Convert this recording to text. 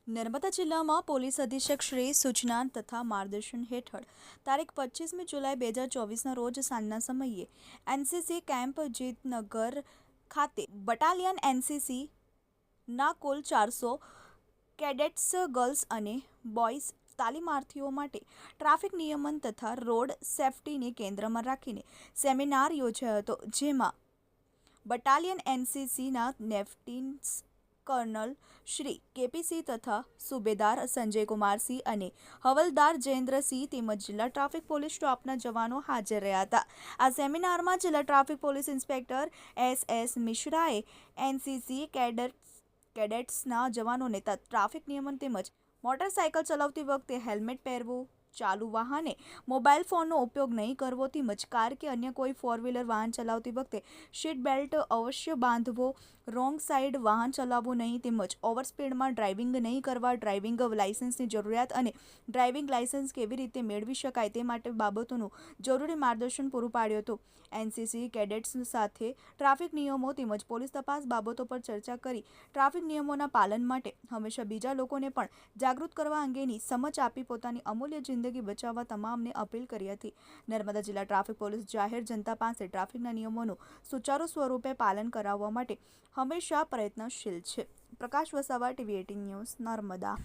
નર્મદા જિલ્લામાં પોલીસ અધિક્ષક શ્રી સૂચના તથા માર્ગદર્શન હેઠળ તારીખ 25મી જુલાઈ 2024ના રોજ સાંજના સમયે એનસીસી કેમ્પ જીતનગર ખાતે બટાલિયન એનસીસી ના કુલ 400 કેડેટ્સ ગર્લ્સ અને બોયઝ તાલીમાર્થીઓ માટે ટ્રાફિક નિયમન તથા રોડ સેફટીને કેન્દ્રમાં રાખીને સેમિનાર યોજાયો હતો, જેમાં બટાલિયન એનસીસીના લેફ્ટિનન્ટ કર્નલ શ્રી કેપીસિંહ તથા સુબેદાર સંજયકુમારસિંહ અને હવલદાર જયેન્દ્રસિંહ તેમજ જિલ્લા ટ્રાફિક પોલીસ સ્ટાફના જવાનો હાજર રહ્યા હતા. આ સેમિનારમાં જિલ્લા ટ્રાફિક પોલીસ ઇન્સ્પેક્ટર એસ મિશ્રાએ એનસીસી કેડેટ્સના જવાનોને ટ્રાફિક નિયમન તેમજ મોટરસાયકલ ચલાવતી વખતે હેલ્મેટ પહેરવું, ચાલુ વાહને મોબાઈલ ફોનનો ઉપયોગ નહીં કરવો તેમજ કાર કે અન્ય કોઈ ફોર વ્હીલર વાહન ચલાવતી વખતે સીટ બેલ્ટ અવશ્ય બાંધવો, રોંગ સાઈડ વાહન ચલાવવું નહીં તેમજ ઓવર સ્પીડમાં ડ્રાઇવિંગ નહીં કરવા, ડ્રાઇવિંગ લાયસન્સની જરૂરિયાત અને ડ્રાઇવિંગ લાયસન્સ કેવી રીતે મેળવી શકાય તે માટે બાબતોનું જરૂરી માર્ગદર્શન પૂરું પાડ્યું હતું. એનસીસી કેડેટ્સ સાથે ટ્રાફિક નિયમો તેમજ પોલીસ તપાસ બાબતો પર ચર્ચા કરી ટ્રાફિક નિયમોના પાલન માટે હંમેશા બીજા લોકોને પણ જાગૃત કરવા અંગેની સમજ આપી પોતાની અમૂલ્ય જિંદગી બચાવવા તમામને અપીલ કરી હતી. નર્મદા જિલ્લા ટ્રાફિક પોલીસ જાહેર જનતા પાસે ટ્રાફિકના નિયમોનું સુચારુ સ્વરૂપે પાલન કરાવવા માટે હંમેશા પ્રયત્નશીલ છે. પ્રકાશ વસાવા, TV18 ન્યૂઝ, નર્મદા.